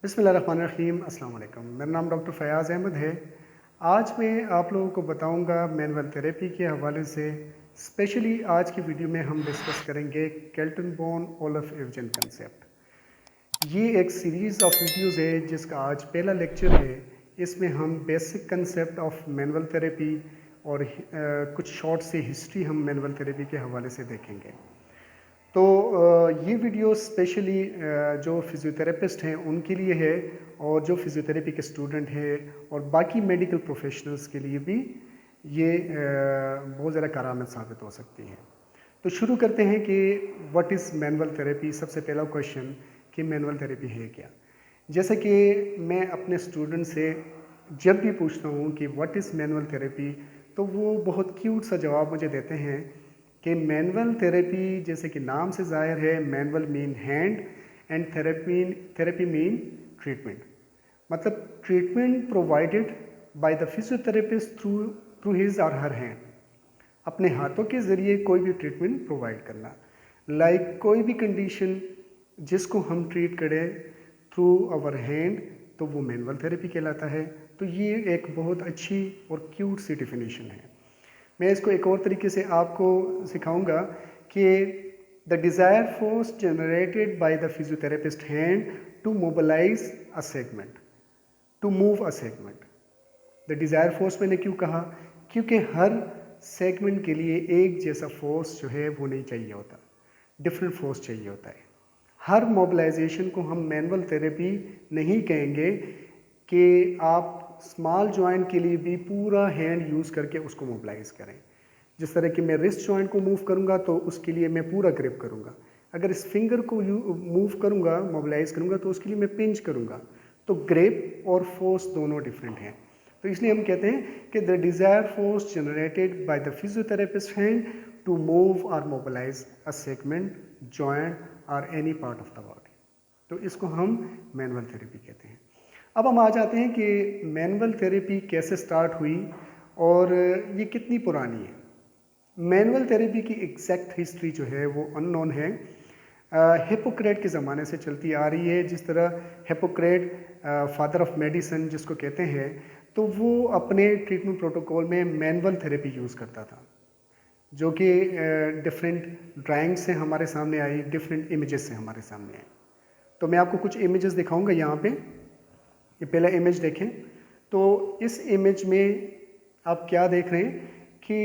बिस्मिल्लाहिर्रहमानिर्रहीम अस्सलाम वालेकुम। मेरा नाम डॉक्टर फ़याज़ अहमद है। आज मैं आप लोगों को बताऊंगा मैनुअल थेरेपी के हवाले से। स्पेशली आज की वीडियो में हम डिस्कस करेंगे केल्टन बोन ओलफ एवजन कंसेप्ट। ये एक सीरीज़ ऑफ वीडियोज़ है जिसका आज पहला लेक्चर है। इसमें हम basic concept of manual therapy और कुछ शॉर्ट से हिस्ट्री हम मैनुअल थेरेपी के हवाले से देखेंगे। तो ये वीडियो स्पेशली जो फिज़ियोथेरेपिस्ट हैं उनके लिए है, और जो फिज़ियोथेरेपी के स्टूडेंट हैं और बाकी मेडिकल प्रोफेशनल्स के लिए भी ये बहुत ज़्यादा कारआमद साबित हो सकती है। तो शुरू करते हैं कि व्हाट इज़ मैनुअल थेरेपी। सबसे पहला क्वेश्चन कि मैनुअल थेरेपी है क्या। जैसे कि मैं अपने स्टूडेंट से जब भी पूछता हूँ कि व्हाट इज़ मैनुअल थेरेपी, तो वो बहुत क्यूट सा जवाब मुझे देते हैं कि मैनुअल थेरेपी, जैसे कि नाम से ज़ाहिर है, manual mean hand and therapy mean treatment. मतलब treatment provided by the physiotherapist through through his और हर हैंड। अपने हाथों के ज़रिए कोई भी ट्रीटमेंट प्रोवाइड करना, लाइक कोई भी कंडीशन जिसको हम ट्रीट करें थ्रू आवर हैंड, तो वो मैनुअल थेरेपी कहलाता है। तो ये एक बहुत अच्छी और क्यूट सी डेफिनेशन है। मैं इसको एक और तरीके से आपको सिखाऊंगा कि the desire force generated by the physiotherapist hand to mobilise a segment, to move a segment. The desire force मैंने क्यों कहा, क्योंकि हर सेगमेंट के लिए एक जैसा फोर्स जो है वो नहीं चाहिए होता, डिफरेंट फोर्स चाहिए होता है। हर मोबिलाइजेशन को हम मैनुअल थेरेपी नहीं कहेंगे कि आप स्मॉल जॉइंट के लिए भी पूरा हैंड यूज़ करके उसको मोबिलाइज करें। जिस तरह कि मैं रिस्ट जॉइंट को मूव करूंगा तो उसके लिए मैं पूरा ग्रिप करूंगा। अगर इस फिंगर को मूव करूंगा, मोबिलाइज करूंगा, तो उसके लिए मैं पिंच करूंगा। तो ग्रिप और फोर्स दोनों डिफरेंट हैं। तो इसलिए हम कहते हैं कि the desire force generated by the physiotherapist hand to move और मोबिलाइज अ सेगमेंट, जॉइंट और any part of the body. तो इसको हम मैनुअल थेरेपी कहते हैं। अब हम आ जाते हैं कि मैनुअल थेरेपी कैसे स्टार्ट हुई और ये कितनी पुरानी है। मैनुअल थेरेपी की एग्जैक्ट हिस्ट्री जो है वो अननोन है। हिपोक्रेट के ज़माने से चलती आ रही है। जिस तरह हिपोक्रेट फादर ऑफ मेडिसिन जिसको कहते हैं, तो वो अपने ट्रीटमेंट प्रोटोकॉल में मैनुअल थेरेपी यूज़ करता था, जो कि डिफरेंट ड्राइंग से हमारे सामने आई, डिफरेंट इमेजेस से हमारे सामने आई। तो मैं आपको कुछ इमेजेस दिखाऊंगा यहाँ पे। ये पहला इमेज देखें। तो इस इमेज में आप क्या देख रहे हैं कि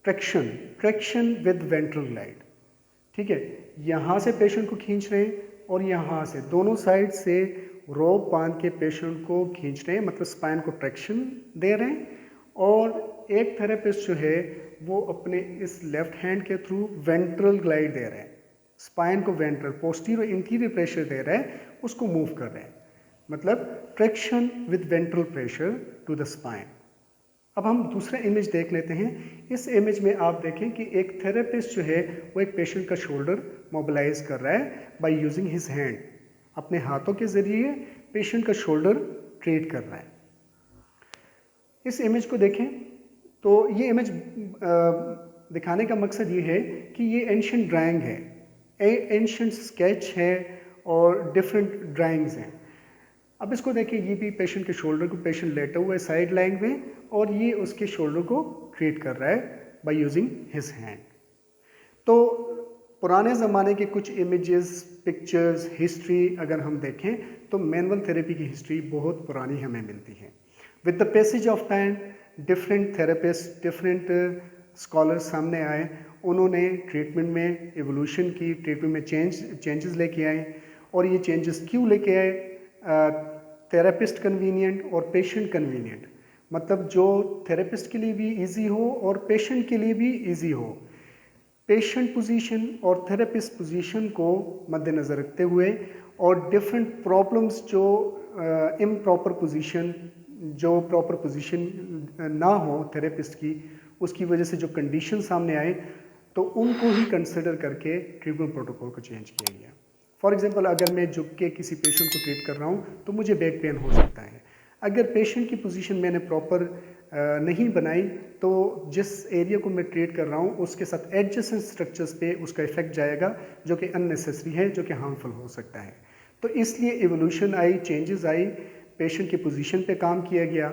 traction traction with ventral glide. ठीक है, यहाँ से पेशेंट को खींच रहे हैं और यहाँ से दोनों साइड से रोप बांध के पेशेंट को खींच रहे हैं, मतलब स्पाइन को ट्रैक्शन दे रहे हैं। और एक थेरेपिस्ट जो है वो अपने इस लेफ्ट हैंड के थ्रू वेंट्रल ग्लाइड दे रहे हैं, स्पाइन को वेंट्रल पोस्टीरियर इंटीरियर प्रेशर दे रहे हैं, उसको मूव कर रहे हैं। मतलब traction with ventral pressure to the spine. अब हम दूसरा इमेज देख लेते हैं। इस इमेज में आप देखें कि एक थेरेपिस्ट जो है वो एक पेशेंट का शोल्डर मोबिलाइज कर रहा है बाय यूजिंग हिज हैंड। अपने हाथों के जरिए पेशेंट का शोल्डर ट्रीट कर रहा है। इस इमेज को देखें तो ये इमेज दिखाने का मकसद ये है कि ये एंशिएंट ड्राइंग है, एंशिएंट स्केच है और डिफरेंट ड्राइंग्स हैं। अब इसको देखिए, ये भी पेशेंट के शोल्डर को, पेशेंट लेटा हुआ है साइड लाइन में और ये उसके शोल्डर को ट्रीट कर रहा है बाय यूजिंग हिज हैंड। तो पुराने ज़माने के कुछ इमेजेस, पिक्चर्स, हिस्ट्री अगर हम देखें तो मैनुअल थेरेपी की हिस्ट्री बहुत पुरानी हमें मिलती है। With the passage of time different therapist, different scholars सामने आए। उन्होंने ट्रीटमेंट में एवोल्यूशन की, ट्रीटमेंट में चेंजेस लेके आए। और ये चेंजेस क्यों लेके आए? थेरेपिस्ट कन्वीनियंट और पेशेंट कन्वीनियंट, मतलब जो थेरेपिस्ट के लिए भी इजी हो और पेशेंट के लिए भी इजी हो। पेशेंट पोजीशन और थेरेपिस्ट पोजीशन को मद्देनज़र रखते हुए और डिफरेंट प्रॉब्लम्स जो इम्प्रॉपर पोजीशन, जो प्रॉपर पोजीशन ना हो थेरेपिस्ट की, उसकी वजह से जो कंडीशन सामने आए, तो उनको ही कंसिडर करके ट्रीटमेंट प्रोटोकॉल को चेंज किया गया। फॉर एग्जांपल, अगर मैं झुक के किसी पेशेंट को ट्रीट कर रहा हूँ तो मुझे बैक पेन हो सकता है। अगर पेशेंट की पोजीशन मैंने प्रॉपर नहीं बनाई तो जिस एरिया को मैं ट्रीट कर रहा हूँ उसके साथ एडजेसेंट स्ट्रक्चर्स पे उसका इफेक्ट जाएगा, जो कि अननेसेसरी है, जो कि हार्मफुल हो सकता है। तो इसलिए एवोल्यूशन आई, चेंजेस आई, पेशेंट की पोजीशन पे काम किया गया,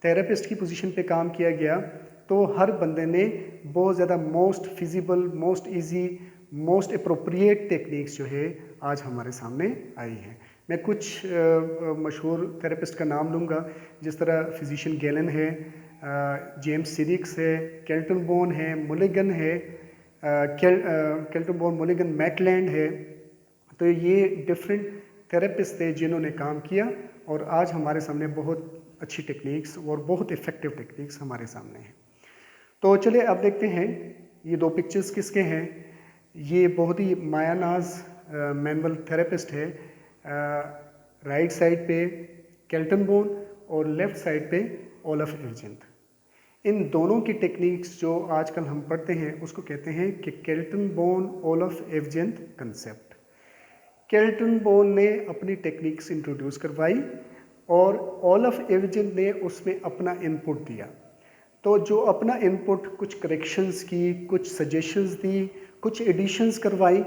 थेरेपिस्ट की पोजीशन पे काम किया गया। तो हर बंदे ने बहुत ज़्यादा most feasible, most easy, most appropriate techniques जो है आज हमारे सामने आई हैं। मैं कुछ मशहूर थेरेपिस्ट का नाम लूँगा, जिस तरह फिजिशियन गैलन है, जेम्स सिरिक्स है, केल्टन बोन है, मुलिगन है, केल्टन बोन, मुलिगन, मैकलैंड है। तो ये डिफरेंट थेरेपिस्ट थे जिन्होंने काम किया और आज हमारे सामने बहुत अच्छी टेक्निक्स और बहुत इफ़ेक्टिव टेक्निक्स हमारे सामने हैं। तो चलिए अब देखते हैं ये दो पिक्चर्स किसके हैं। ये बहुत ही मायानाज मैनुअल थेरेपिस्ट है। राइट साइड पे केल्टन बोन और लेफ़्ट साइड पे ओलफ एविजेंथ। इन दोनों की टेक्निक्स जो आजकल हम पढ़ते हैं उसको कहते हैं कि Kaltenborn Olaf Evjenth concept. Kaltenborn ने अपनी टेक्निक्स इंट्रोड्यूस करवाई और ओलफ एविजेंथ ने उसमें अपना इनपुट दिया। तो जो अपना इनपुट, कुछ करेक्शंस की, कुछ सजेशंस दी, कुछ एडिशंस करवाई,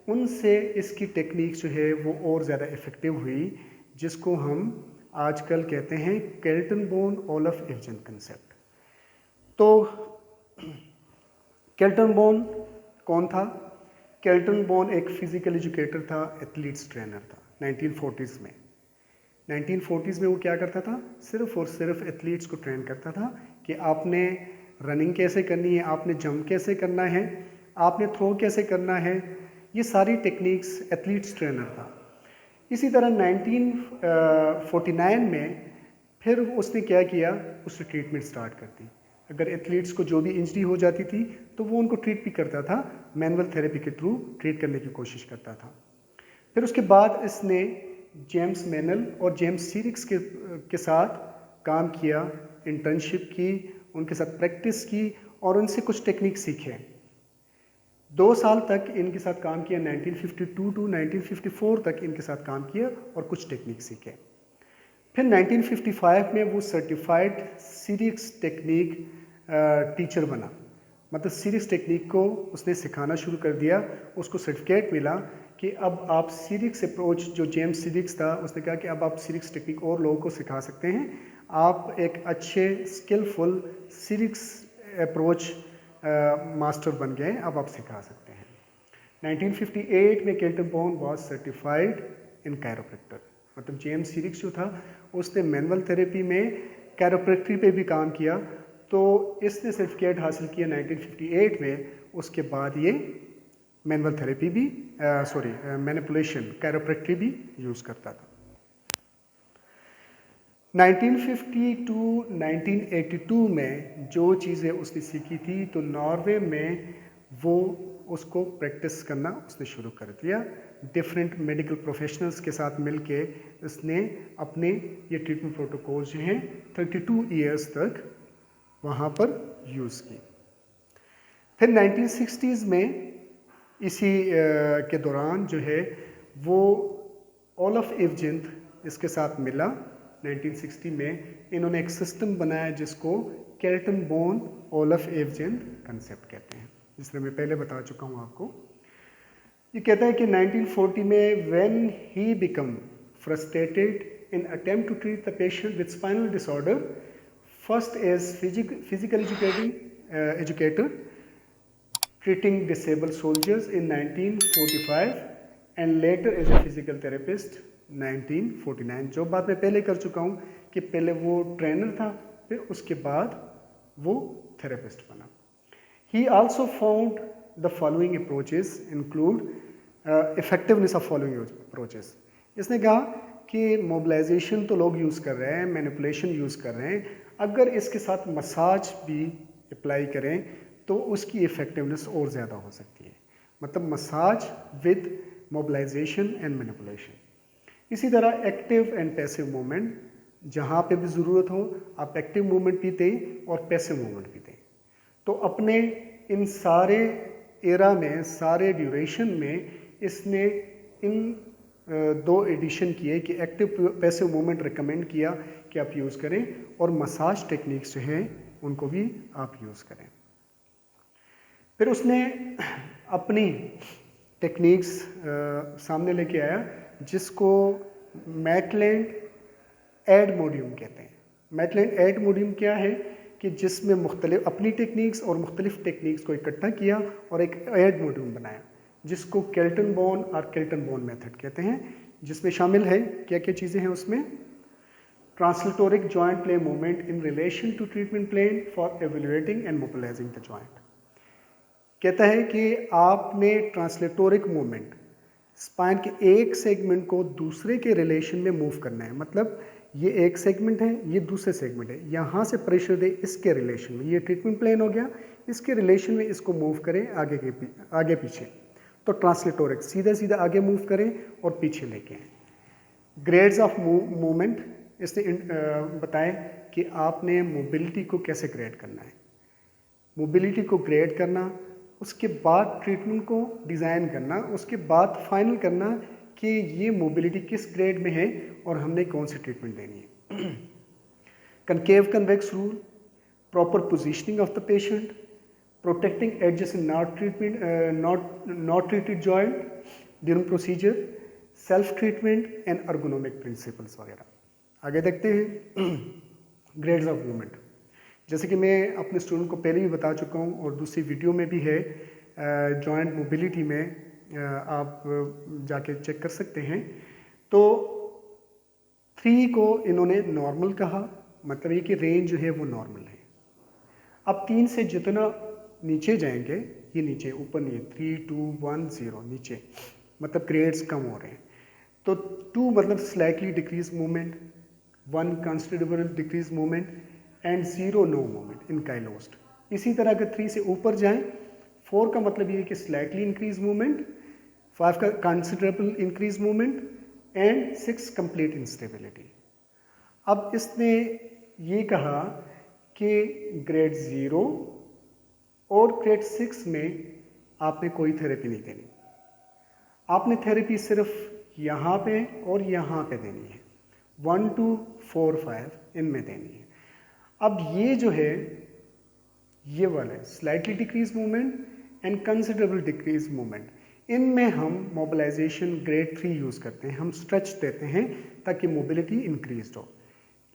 उनसे इसकी टेक्निक्स जो है वो और ज़्यादा इफ़ेक्टिव हुई, जिसको हम आजकल कहते हैं Kelton bone Olaf Evjenth concept. तो केल्टन बोन कौन था? केल्टन बोन एक फ़िज़िकल एजुकेटर था, एथलीट्स ट्रेनर था 1940s में। 1940s में वो क्या करता था? सिर्फ और सिर्फ एथलीट्स को ट्रेन करता था कि आपने रनिंग कैसे करनी है, आपने जंप कैसे करना है, आपने थ्रो कैसे करना है। ये सारी टेक्निक्स एथलीट्स ट्रेनर था। इसी तरह 1949 में फिर उसने क्या किया, उसने ट्रीटमेंट स्टार्ट कर दी। अगर एथलीट्स को जो भी इंजरी हो जाती थी तो वो उनको ट्रीट भी करता था, मैनुअल थेरेपी के थ्रू ट्रीट करने की कोशिश करता था। फिर उसके बाद इसने जेम्स मेनल और जेम्स सिरिक्स के साथ काम किया, इंटर्नशिप की, उनके साथ प्रैक्टिस की और उनसे कुछ टेक्निक सीखे। 2 साल तक इनके साथ काम किया, 1952 टू 1954 तक इनके साथ काम किया और कुछ टेक्निक सीखे। फिर 1955 में वो सर्टिफाइड सिरिक्स टेक्निक टीचर बना, मतलब सिरिक्स टेक्निक को उसने सिखाना शुरू कर दिया। उसको सर्टिफिकेट मिला कि अब आप सिरिक्स अप्रोच, जो जेम्स सिरिक्स था उसने कहा कि अब आप सिरिक्स टेक्निक और लोगों को सिखा सकते हैं, आप एक अच्छे स्किलफुल सिरिक्स अप्रोच मास्टर बन गए, अब आप सिखा सकते हैं। 1958 में Kaltenborn was certified in chiropractor, मतलब जेम्स सिरिक्स जो था उसने मैनुअल थेरेपी में कैरोप्रैक्टरी पे भी काम किया, तो इसने सर्टिफिकेट हासिल किया 1958 में। उसके बाद ये मैनुअल थेरेपी भी मैनिपुलेशन, कैरोप्रैक्टरी भी यूज़ करता था। 1950 टू 1982 में जो चीज़ें उसने सीखी थी तो नॉर्वे में वो उसको प्रैक्टिस करना उसने शुरू कर दिया। डिफरेंट मेडिकल प्रोफेशनल्स के साथ मिलके उसने अपने ये ट्रीटमेंट प्रोटोकॉल्स जो हैं 32 ईयर्स तक वहाँ पर यूज़ की। फिर 1960s में इसी के दौरान जो है वो ओलफ एविजेंथ इसके साथ मिला। 1960 में इन्होंने एक सिस्टम बनाया जिसको Kelton bone Olaf Evjenth concept कहते हैं, जिस तरह मैं पहले बता चुका हूँ आपको। ये कहता है कि 1940 में when he become frustrated in attempt to treat the patient with spinal disorder, first as physical educator treating disabled soldiers in 1945 and later as a physical therapist 1949। जो बात मैं पहले कर चुका हूँ कि पहले वो ट्रेनर था, फिर उसके बाद वो थेरेपिस्ट बना। He also found the following approaches include effectiveness of following approaches। इसने कहा कि मोबिलाइजेशन तो लोग यूज़ कर रहे हैं, मैनिपुलेशन यूज़ कर रहे हैं, अगर इसके साथ मसाज भी अप्लाई करें तो उसकी इफ़ेक्टिवनेस और ज़्यादा हो सकती है। मतलब massage with mobilisation and manipulation. इसी तरह एक्टिव एंड पैसिव मूवमेंट, जहाँ पे भी ज़रूरत हो आप एक्टिव मूवमेंट भी दें और पैसिव मूवमेंट भी दें। तो अपने इन सारे एरा में, सारे ड्यूरेशन में इसने इन 2 एडिशन किए कि एक्टिव पैसिव मूवमेंट रिकमेंड किया कि आप यूज़ करें और मसाज टेक्निक्स जो हैं उनको भी आप यूज़ करें। फिर उसने अपनी टेक्निक्स सामने लेके आया जिसको मैटलैंड एडमोडियम कहते हैं। मैटलैंड एडमोडियम क्या है कि जिसमें मुख्तलिफ अपनी टेक्निक्स और मुख्तलिफ टेक्निक्स को इकट्ठा किया और एक एडमोडियम बनाया, जिसको केल्टन बोन और केल्टन बोन मेथड कहते हैं, जिसमें शामिल है क्या क्या चीज़ें हैं उसमें। Translatoric joint play movement in relation to treatment plane for evaluating and mobilising the joint. कहता है कि आपने ट्रांसलेटोरिक मूवमेंट स्पाइन के एक सेगमेंट को दूसरे के रिलेशन में मूव करना है। मतलब ये एक सेगमेंट है, ये दूसरे सेगमेंट है, यहाँ से प्रेशर दे इसके रिलेशन में, ये ट्रीटमेंट प्लेन हो गया, इसके रिलेशन में इसको मूव करें आगे पीछे। तो ट्रांसलेटोरिक सीधा सीधा आगे मूव करें और पीछे लेके आए। ग्रेड्स ऑफ मूवमेंट इसने बताएं कि आपने मोबिलिटी को कैसे ग्रेड करना है। मोबिलिटी को ग्रेड करना, उसके बाद ट्रीटमेंट को डिज़ाइन करना, उसके बाद फाइनल करना कि ये मोबिलिटी किस ग्रेड में है और हमने कौन सी ट्रीटमेंट देनी है। Concave convex rule, proper positioning of the patient, protecting adjust in not treated joint during procedure, self treatment and ergonomic principles वगैरह। आगे देखते हैं ग्रेड्स ऑफ मूवमेंट। जैसे कि मैं अपने स्टूडेंट को पहले भी बता चुका हूँ और दूसरी वीडियो में भी है, जॉइंट मोबिलिटी में आप जाके चेक कर सकते हैं। तो 3 को इन्होंने नॉर्मल कहा, मतलब ये कि रेंज जो है वो नॉर्मल है। अब 3 से जितना नीचे जाएंगे, ये नीचे ऊपर नहीं है, 3 2 1 0 नीचे, मतलब ग्रेड्स कम हो रहे हैं। तो 2 मतलब slightly decrease movement, 1 considerable decrease movement and 0 no movement in काइलोस्ट। इसी तरह अगर 3 से ऊपर जाएं, 4 का मतलब ये है कि स्लाइटली इंक्रीज मूवमेंट, 5 का considerable increase movement and 6 complete instability. अब इसने ये कहा कि ग्रेड 0 और ग्रेड 6 में आपने कोई थेरेपी नहीं देनी, आपने थेरेपी सिर्फ यहाँ पे और यहाँ पे देनी है, 1 2 4 5 इनमें देनी है। अब ये जो है ये वाला है slightly decrease movement and considerable decrease movement, इनमें हम मोबिलाइजेशन ग्रेड 3 यूज़ करते हैं, हम स्ट्रेच देते हैं ताकि मोबिलिटी इंक्रीज हो।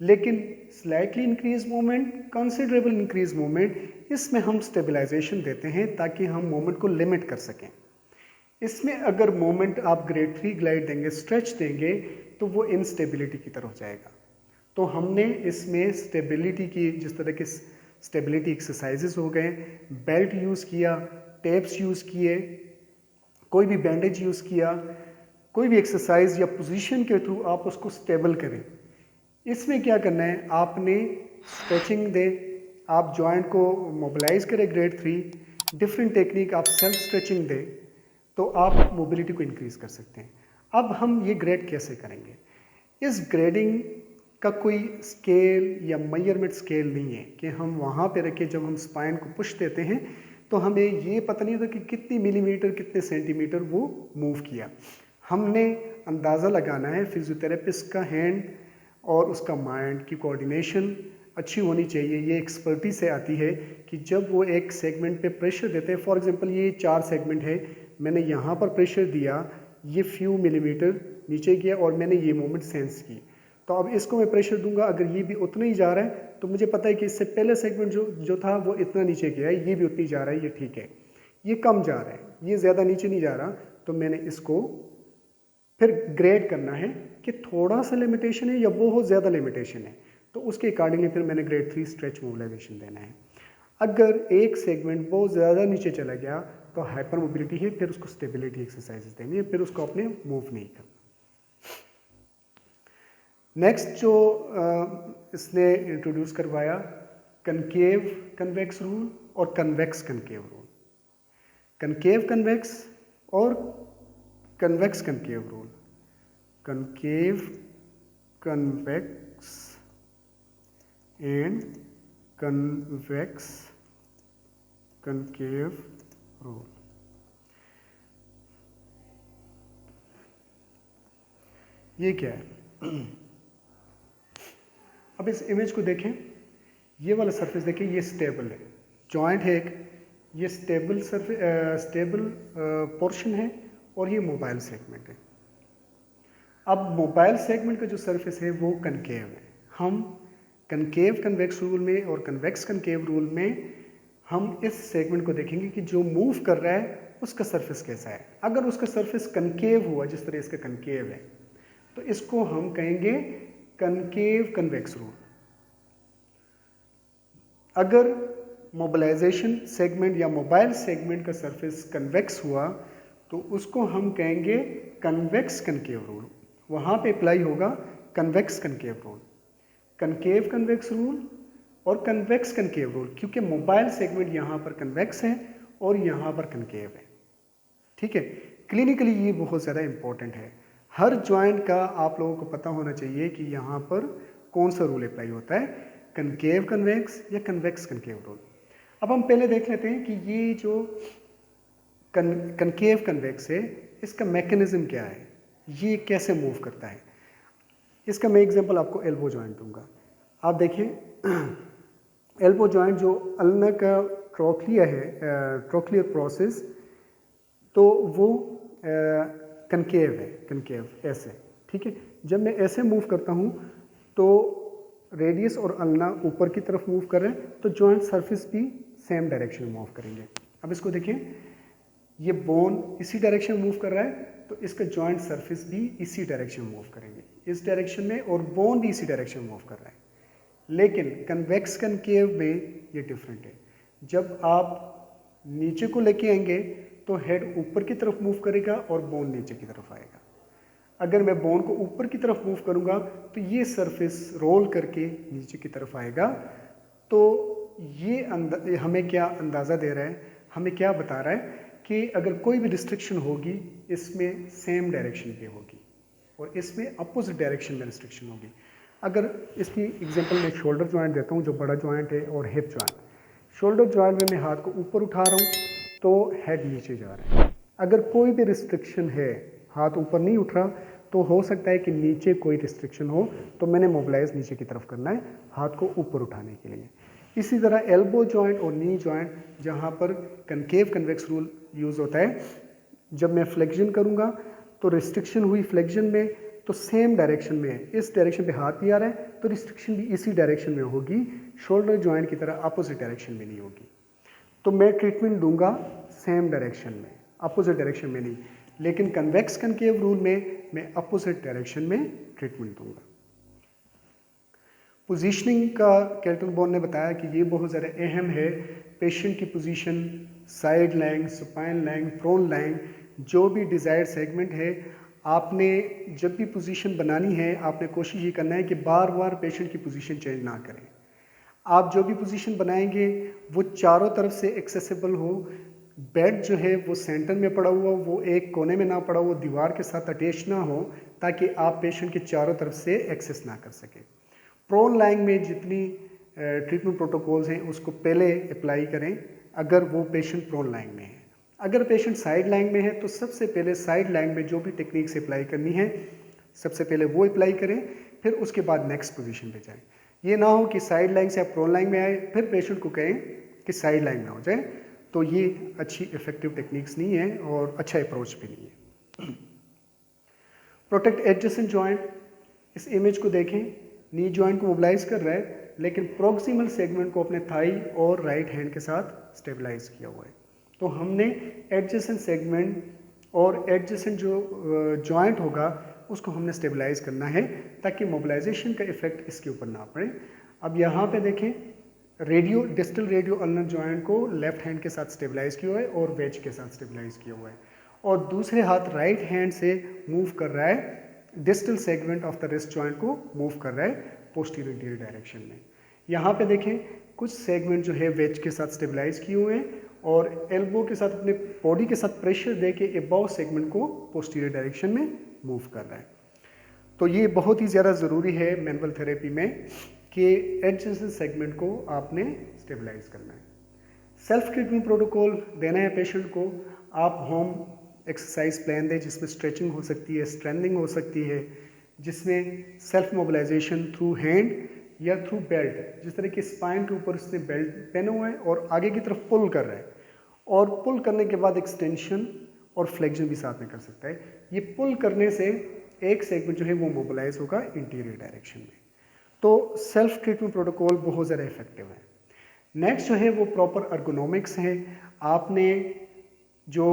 लेकिन slightly increase movement, considerable increase movement, इसमें हम स्टेबलाइजेशन देते हैं ताकि हम मूवमेंट को लिमिट कर सकें। इसमें अगर मूवमेंट आप ग्रेड 3 ग्लाइड देंगे, स्ट्रेच देंगे, तो वो इनस्टेबिलिटी की तरफ जाएगा। तो हमने इसमें स्टेबिलिटी की, जिस तरह के स्टेबिलिटी एक्सरसाइजेस हो गए, बेल्ट यूज़ किया, टेप्स यूज़ किए, कोई भी बैंडेज यूज़ किया, कोई भी एक्सरसाइज या पोजीशन के थ्रू आप उसको स्टेबल करें। इसमें क्या करना है, आपने स्ट्रेचिंग दे, आप जॉइंट को मोबिलाइज करें ग्रेड 3, डिफरेंट टेक्निक आप सेल्फ स्ट्रेचिंग दे, तो आप मोबिलिटी को इंक्रीज कर सकते हैं। अब हम ये ग्रेड कैसे करेंगे? इस ग्रेडिंग का कोई स्केल या मेजरमेंट स्केल नहीं है कि हम वहाँ पे रखे, जब हम स्पाइन को पुश देते हैं तो हमें ये पता नहीं होता कि कितनी मिलीमीटर कितने सेंटीमीटर वो मूव किया। हमने अंदाज़ा लगाना है, फिजियोथेरेपिस्ट का हैंड और उसका माइंड की कोऑर्डिनेशन अच्छी होनी चाहिए। ये एक्सपर्टीज से आती है कि जब वो एक सेगमेंट पे प्रेशर देते हैं, फॉर एग्जांपल ये 4 सेगमेंट है, मैंने यहाँ पर प्रेशर दिया, ये फ्यू मिलीमीटर नीचे गया और मैंने ये मूवमेंट सेंस की, तो अब इसको मैं प्रेशर दूंगा, अगर ये भी उतना ही जा रहा है तो मुझे पता है कि इससे पहले सेगमेंट जो था वो इतना नीचे गया है, ये भी उतनी जा रहा है, ये ठीक है। ये कम जा रहा है, ये ज़्यादा नीचे नहीं जा रहा, तो मैंने इसको फिर ग्रेड करना है कि थोड़ा सा लिमिटेशन है या बहुत ज़्यादा लिमिटेशन है, तो उसके अकॉर्डिंगली फिर मैंने ग्रेड 3 स्ट्रेच मोबिलाइजेशन देना है। अगर एक सेगमेंट बहुत ज़्यादा नीचे चला गया तो हाइपर मोबिलिटी है, फिर उसको स्टेबिलिटी एक्सरसाइजेस देनी है, फिर उसको अपने मूव नहीं करना। नेक्स्ट जो इसने इंट्रोड्यूस करवाया, कनकेव कन्वेक्स रूल और convex concave rule. Concave convex और convex concave rule. Concave convex and convex concave rule. ये क्या है? अब इस इमेज को देखें, ये वाला सरफेस देखें, ये स्टेबल है, जॉइंट है एक, ये स्टेबल पोर्शन है और ये मोबाइल सेगमेंट है। अब मोबाइल सेगमेंट का जो सरफेस है वो कनकेव है। हम कनकेव कन्वेक्स रूल में और कन्वेक्स कनकेव रूल में हम इस सेगमेंट को देखेंगे कि जो मूव कर रहा है उसका सरफेस कैसा है। अगर उसका सरफेस कनकेव हुआ, जिस तरह इसका कनकेव है, तो इसको हम कहेंगे कनकेव कन्वेक्स रूल। अगर मोबिलाइजेशन सेगमेंट या मोबाइल सेगमेंट का सरफेस कन्वेक्स हुआ तो उसको हम कहेंगे कन्वेक्स कनकेव रूल। वहाँ पे अप्लाई होगा convex concave rule, concave convex rule और कन्वेक्स कनकेव रूल, क्योंकि मोबाइल सेगमेंट यहाँ पर कन्वेक्स है और यहाँ पर कनकेव है। ठीक है, क्लिनिकली ये बहुत ज़्यादा इंपॉर्टेंट है। हर जॉइंट का आप लोगों को पता होना चाहिए कि यहाँ पर कौन सा रूल अप्लाई होता है, कनकेव कन्वेक्स या कन्वेक्स कनकेव रूल। अब हम पहले देख लेते हैं कि ये जो कनकेव कन्वेक्स है इसका मैकेनिज्म क्या है, ये कैसे मूव करता है। इसका मैं एग्जांपल आपको एल्बो जॉइंट दूंगा। आप देखिए एल्बो जॉइंट जो अल्ना का ट्रोक्लिया है, ट्रोक्लियर प्रोसेस, तो वो कनकेव है, कनकेव ऐसे। ठीक है, जब मैं ऐसे मूव करता हूँ तो रेडियस और अल्ना ऊपर की तरफ मूव कर रहे हैं, तो जॉइंट सरफेस भी सेम डायरेक्शन में मूव करेंगे। अब इसको देखिए, ये बोन इसी डायरेक्शन में मूव कर रहा है तो इसका जॉइंट सरफेस भी इसी डायरेक्शन में मूव करेंगे, इस डायरेक्शन में, और बोन भी इसी डायरेक्शन में मूव कर रहा है। लेकिन कन्वेक्स कनकेव में ये डिफरेंट है। जब आप नीचे को लेके आएंगे तो हेड ऊपर की तरफ मूव करेगा और बोन नीचे की तरफ आएगा। अगर मैं बोन को ऊपर की तरफ मूव करूंगा तो ये सरफेस रोल करके नीचे की तरफ आएगा। तो ये हमें क्या अंदाज़ा दे रहा है, हमें क्या बता रहा है कि अगर कोई भी रिस्ट्रिक्शन होगी इसमें सेम डायरेक्शन पे होगी और इसमें अपोजिट डायरेक्शन में रिस्ट्रिक्शन होगी। अगर इसकी एग्जांपल मैं शोल्डर जॉइंट देता हूँ, जो बड़ा जॉइंट है, और हिप जॉइंट। शोल्डर जॉइंट में मैं हाथ को ऊपर उठा रहा हूँ तो हेड नीचे जा रहा है। अगर कोई भी रिस्ट्रिक्शन है, हाथ ऊपर नहीं उठ रहा, तो हो सकता है कि नीचे कोई रिस्ट्रिक्शन हो, तो मैंने मोबिलाइज नीचे की तरफ करना है हाथ को ऊपर उठाने के लिए। इसी तरह एल्बो जॉइंट और नी जॉइंट, जहाँ पर कनकेव कन्वेक्स रूल यूज़ होता है, जब मैं फ्लेक्शन करूँगा तो रिस्ट्रिक्शन हुई फ्लेक्शन में तो सेम डायरेक्शन में है, इस डायरेक्शन पे हाथ भी आ रहा है तो रिस्ट्रिक्शन भी इसी डायरेक्शन में होगी, शोल्डर जॉइंट की तरह अपोजिट डायरेक्शन में नहीं होगी। तो मैं ट्रीटमेंट दूंगा सेम डायरेक्शन में, अपोजिट डायरेक्शन में नहीं। लेकिन कन्वेक्स कनकेव रूल में मैं अपोजिट डायरेक्शन में ट्रीटमेंट दूंगा। पोजीशनिंग का केल्टन बोन ने बताया कि ये बहुत ज़्यादा अहम है। पेशेंट की position, side lying, supine lying, prone lying, जो भी डिज़ायर्ड सेगमेंट है, आपने जब भी पोजीशन बनानी है आपने कोशिश ये करना है कि बार बार पेशेंट की पोजीशन चेंज ना करें। आप जो भी पोजीशन बनाएंगे वो चारों तरफ से एक्सेसिबल हो। बेड जो है वो सेंटर में पड़ा हुआ, वो एक कोने में ना पड़ा हुआ, दीवार के साथ अटैच ना हो, ताकि आप पेशेंट के चारों तरफ से एक्सेस ना कर सकें। प्रोन लाइंग में जितनी ट्रीटमेंट प्रोटोकॉल्स हैं उसको पहले अप्लाई करें अगर वो पेशेंट प्रोन लाइंग में है। अगर पेशेंट साइड लाइंग में है तो सबसे पहले साइड लाइंग में जो भी टेक्निक्स अप्लाई करनी है सबसे पहले वो अप्लाई करें, फिर उसके बाद नेक्स्ट पोजीशन पे जाएं। ये ना हो कि साइड लाइंग से आप प्रोन लाइंग में आए फिर पेशेंट को कहें कि साइड लाइंग में हो जाए, तो ये अच्छी इफेक्टिव टेक्निक्स नहीं है और अच्छा अप्रोच भी नहीं है। प्रोटेक्ट एडजेसेंट जॉइंट, इस इमेज को देखें, नी जॉइंट को मोबिलाइज कर रहा है लेकिन प्रोक्सिमल सेगमेंट को अपने थाई और राइट हैंड के साथ स्टेबलाइज किया हुआ है। तो हमने एडजेसेंट सेगमेंट और एडजेसेंट जो जॉइंट होगा उसको हमने स्टेबलाइज करना है ताकि मोबिलाइजेशन का इफेक्ट इसके ऊपर ना पड़े। अब यहाँ पे देखें, radio distal radio ulnar joint को लेफ्ट हैंड के साथ स्टेबलाइज किया हुआ है और वेज के साथ स्टेबलाइज किया हुआ है, और दूसरे हाथ राइट हैंड से मूव कर रहा है, distal segment of the wrist joint को मूव कर रहा है पोस्टीरियर डायरेक्शन में। यहाँ पे देखें कुछ सेगमेंट जो है वेज के साथ स्टेबलाइज किए हुए हैं और एल्बो के साथ अपने बॉडी के साथ प्रेशर दे के एबाव सेगमेंट को पोस्टीरियर डायरेक्शन में मूव कर रहा है। तो ये बहुत ही ज़्यादा ज़रूरी है मैनुअल थेरेपी में कि एडजेसेंट सेगमेंट को आपने स्टेबलाइज करना है। सेल्फ ट्रीटमेंट प्रोटोकॉल देना है पेशेंट को। आप होम एक्सरसाइज प्लान दें जिसमें स्ट्रेचिंग हो सकती है, स्ट्रेंथनिंग हो सकती है, जिसमें सेल्फ मोबिलाइजेशन थ्रू हैंड या थ्रू बेल्ट, जिस तरह की स्पाइन के ऊपर उसने बेल्ट पहना हुआ है और आगे की तरफ पुल कर रहा है, और पुल करने के बाद एक्सटेंशन और फ्लेक्शन भी साथ में कर सकता है। ये पुल करने से एक सेगमेंट जो है वो मोबिलाइज होगा इंटीरियर डायरेक्शन में। तो सेल्फ ट्रीटमेंट प्रोटोकॉल बहुत ज़्यादा इफेक्टिव है। नेक्स्ट जो है वो प्रॉपर अर्गोनॉमिक्स है। आपने जो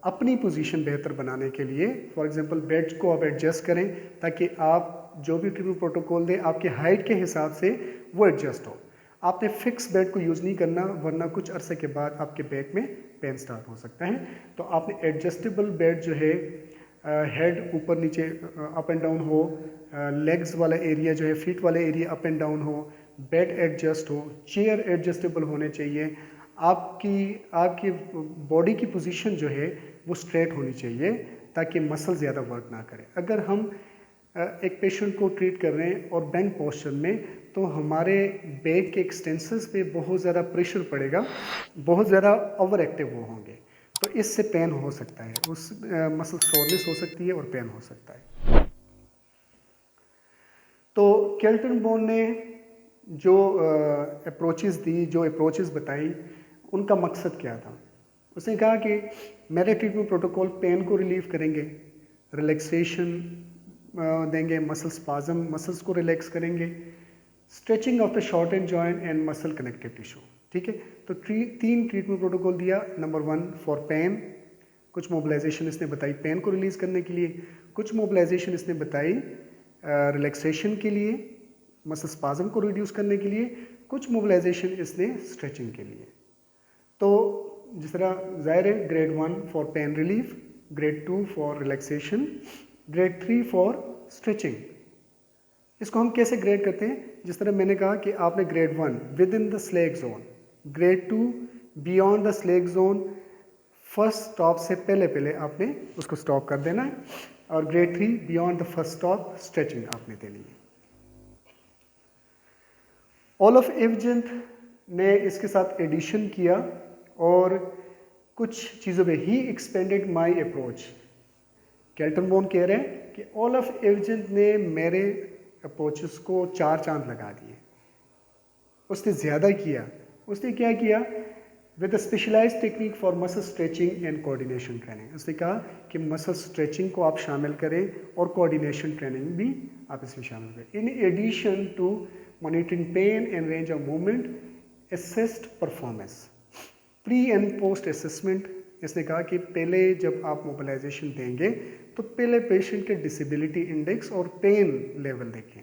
अपनी पोजीशन बेहतर बनाने के लिए फॉर एग्जांपल बेड को आप एडजस्ट करें ताकि आप जो भी ट्रीटमेंट प्रोटोकॉल दें आपके हाइट के हिसाब से वो एडजस्ट हो। आपने फिक्स बेड को यूज़ नहीं करना, वरना कुछ अरसे के बाद आपके बैक में पेन स्टार्ट हो सकता है। तो आपने एडजस्टेबल बेड जो है, हेड ऊपर नीचे अप एंड डाउन हो, लेग्स वाला एरिया जो है, फीट वाला एरिया अप एंड डाउन हो, बेड एडजस्ट हो, चेयर एडजस्टेबल होने चाहिए, आपकी आपकी बॉडी की पोजीशन जो है वो स्ट्रेट होनी चाहिए ताकि मसल ज़्यादा वर्क ना करे। अगर हम एक पेशेंट को ट्रीट कर रहे हैं और बेंड पोस्चर में, तो हमारे बैक के एक्सटेंसर्स पे बहुत ज़्यादा प्रेशर पड़ेगा, बहुत ज़्यादा ओवर एक्टिव वो होंगे, तो इससे पेन हो सकता है, उस मसल सोरनेस हो सकती है और पेन हो सकता है। तो केल्टन बोन ने जो अप्रोचेस दी, जो अप्रोचेस बताई, उनका मकसद क्या था? उसने कहा कि मेरे ट्रीटमेंट प्रोटोकॉल पेन को रिलीव करेंगे, रिलैक्सेशन देंगे, मसल स्पाज्म, मसल्स को रिलैक्स करेंगे, stretching of the short and joint and muscle connective tissue. ठीक है, तो तीन ट्रीटमेंट प्रोटोकॉल दिया। नंबर 1 फॉर पेन, कुछ मोबिलाइजेशन इसने बताई पेन को रिलीज करने के लिए, कुछ मोबिलाइजेशन इसने बताई रिलैक्सेशन के लिए, मसल स्पाज्म को रिड्यूस करने के लिए, कुछ मोबिलाइजेशन इसने स्ट्रेचिंग के लिए। तो जिस तरह जाहिर है, grade 1 for pain relief, grade 2 for relaxation, grade 3 for stretching. इसको हम कैसे ग्रेड करते हैं? जिस तरह मैंने कहा कि आपने grade 1 with in the slag zone, grade 2 beyond the slag zone, first stop से पहले पहले आपने उसको स्टॉप कर देना है, और grade 3 beyond the first stop stretching आपने देनी है। ओलफ एवजेंट ने इसके साथ एडिशन किया और कुछ चीज़ों में ही expanded my approach. Kaltenborn कह रहे हैं कि ओलफ एवजेंट ने मेरे अप्रोचेस को 4 चांद लगा दिए, उसने ज़्यादा किया। उसने क्या किया? With a specialised technique for muscle stretching and coordination training. उसने कहा कि मसल स्ट्रेचिंग को आप शामिल करें और कोऑर्डिनेशन ट्रेनिंग भी आप इसमें शामिल करें। In addition to monitoring pain and range of movement, assessed performance, pre and post assessment. इसने कहा कि पहले जब आप मोबिलाइजेशन देंगे तो पहले पेशेंट के डिसेबिलिटी इंडेक्स और पेन लेवल देखें,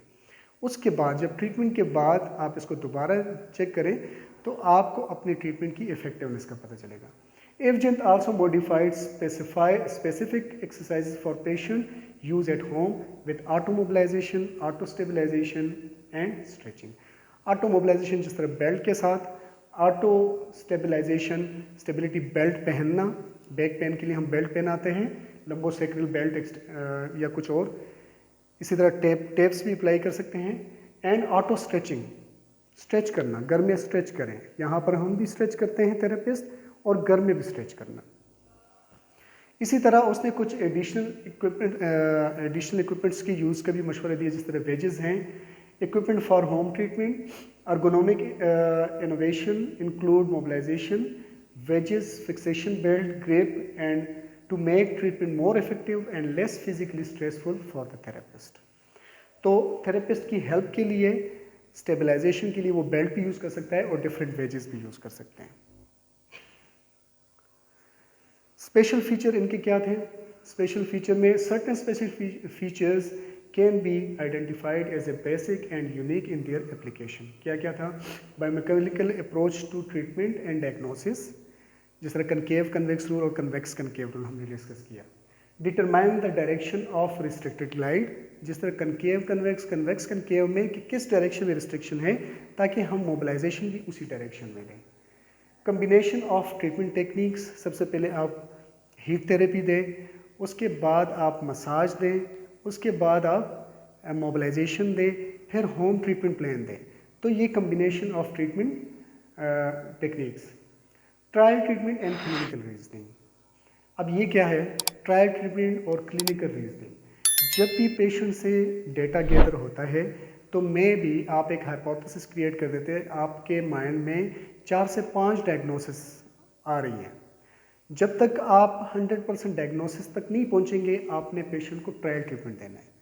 उसके बाद जब ट्रीटमेंट के बाद आप इसको दोबारा चेक करें तो आपको अपनी ट्रीटमेंट की इफेक्टिवनेस का पता चलेगा। Evjenth also modified specific exercises for patient use at home with auto mobilisation, auto stabilisation and stretching. Auto mobilisation जिस तरह बेल्ट के साथ, ऑटो स्टेबलाइजेशन स्टेबिलिटी बेल्ट पहनना, बैक पेन के लिए हम बेल्ट पहनाते हैं, लंबोसेक्रल बेल्ट या कुछ और, इसी तरह टेप्स भी अप्लाई कर सकते हैं। एंड ऑटो स्ट्रेचिंग, स्ट्रेच करना, घर में स्ट्रेच करें, यहाँ पर हम भी स्ट्रेच करते हैं थेरेपिस्ट, और घर में भी स्ट्रेच करना। इसी तरह उसने कुछ एडिशनल इक्विपमेंट्स के यूज़ का भी मशवरा दिया, जिस तरह वेजेस हैं, equipment for home treatment, ergonomic innovation include mobilization, wedges, fixation belt, grip, and to make treatment more effective and less physically stressful for the therapist. तो थेरेपिस्ट की हेल्प के लिए, स्टेबलाइजेशन के लिए वो बेल्ट भी यूज़ कर सकता है और डिफरेंट वेजेस भी यूज़ कर सकते हैं। स्पेशल फीचर इनके क्या थे? स्पेशल फीचर में certain special features can be identified as a basic and unique in their application. क्या क्या था? Biomechanical approach to treatment and diagnosis, जिस तरह concave convex rule और convex concave rule हमने डिस्कस किया। Determine the direction of restricted glide, जिस तरह concave convex, convex concave में कि किस डायरेक्शन में रिस्ट्रिक्शन है ताकि हम मोबिलाइजेशन भी उसी डायरेक्शन में लें। कम्बिनेशन ऑफ ट्रीटमेंट टेक्निक्स, सबसे पहले आप हीट थेरेपी दें, उसके बाद आप मसाज दें, उसके बाद आप मोबिलाइजेशन दें, फिर होम ट्रीटमेंट प्लान दें। तो ये combination of treatment techniques. Trial treatment and clinical reasoning. अब ये क्या है? ट्रायल ट्रीटमेंट और क्लिनिकल रीजनिंग। जब भी पेशेंट से डेटा गैदर होता है तो मैं भी आप एक हाइपोथेसिस क्रिएट कर देते हैं, आपके माइंड में 4 से 5 डायग्नोसिस आ रही हैं जब तक आप 100% डायग्नोसिस तक नहीं पहुंचेंगे, आपने पेशेंट को ट्रायल ट्रीटमेंट देना है।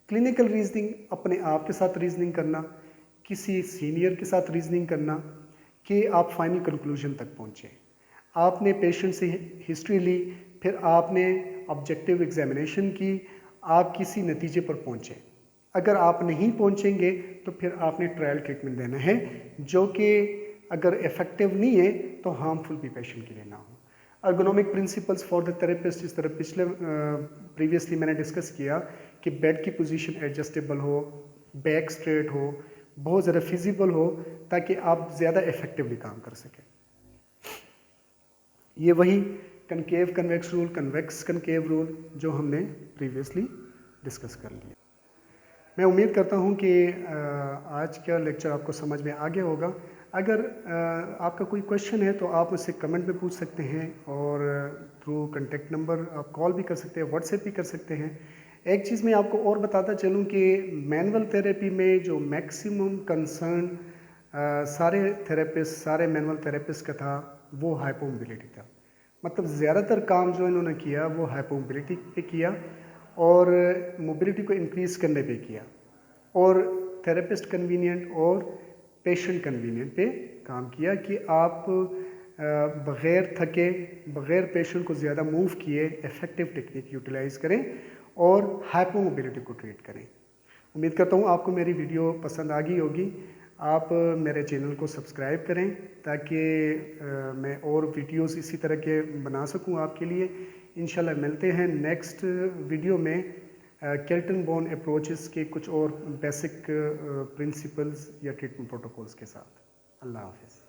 क्लिनिकल रीजनिंग अपने आप के साथ रीजनिंग करना, किसी सीनियर के साथ रीजनिंग करना कि आप फाइनल कंक्लूजन तक पहुंचे। आपने पेशेंट से हिस्ट्री ली, फिर आपने ऑब्जेक्टिव एग्जामिनेशन की, आप किसी नतीजे पर पहुंचे। अगर आप नहीं पहुंचेंगे तो फिर आपने ट्रायल ट्रीटमेंट देना है, जो कि अगर इफेक्टिव नहीं है तो हार्मफुल भी पेशेंट के लिए ना हो। Ergonomic principles for the therapist, जिस तरह पिछले प्रीवियसली मैंने डिस्कस किया कि बेड की पोजीशन एडजस्टेबल हो, बैक स्ट्रेट हो, बहुत ज़्यादा फिजिबल हो, ताकि आप ज़्यादा इफेक्टिवली काम कर सकें। ये वही concave convex rule, convex concave rule जो हमने प्रीवियसली डिस्कस कर लिया। मैं उम्मीद करता हूँ कि आज का लेक्चर आपको समझ में आ गया होगा। अगर आपका कोई क्वेश्चन है तो आप मुझसे कमेंट में पूछ सकते हैं, और थ्रू कॉन्टेक्ट नंबर आप कॉल भी कर सकते हैं, व्हाट्सएप भी कर सकते हैं। एक चीज़ मैं आपको और बताता चलूँ कि मैनुअल थेरेपी में जो मैक्सिमम कंसर्न सारे थेरेपिस्ट, सारे मैनुअल थेरेपिस्ट का था, वो हाइपोमोबिलिटी था। मतलब ज़्यादातर काम जो इन्होंने किया वो हाइपोमोबिलिटी पे किया और मोबिलिटी को इंक्रीज़ करने पे किया, और थेरेपिस्ट कन्वीनियंट और पेशेंट कन्वीनियंट पे काम किया कि आप बग़ैर थके, बग़ैर पेशेंट को ज़्यादा मूव किए इफ़ेक्टिव टेक्निक यूटिलाइज़ करें और हाइपोमोबिलिटी को ट्रीट करें। उम्मीद करता हूँ आपको मेरी वीडियो पसंद आ गई होगी। आप मेरे चैनल को सब्सक्राइब करें ताकि मैं और वीडियोस इसी तरह के बना सकूँ आपके लिए। इंशाल्लाह मिलते हैं नेक्स्ट वीडियो में केल्टन बोन अप्रोचेस के कुछ और बेसिक प्रिंसिपल्स या ट्रीटमेंट प्रोटोकॉल्स के साथ। अल्लाह हाफ़िज़।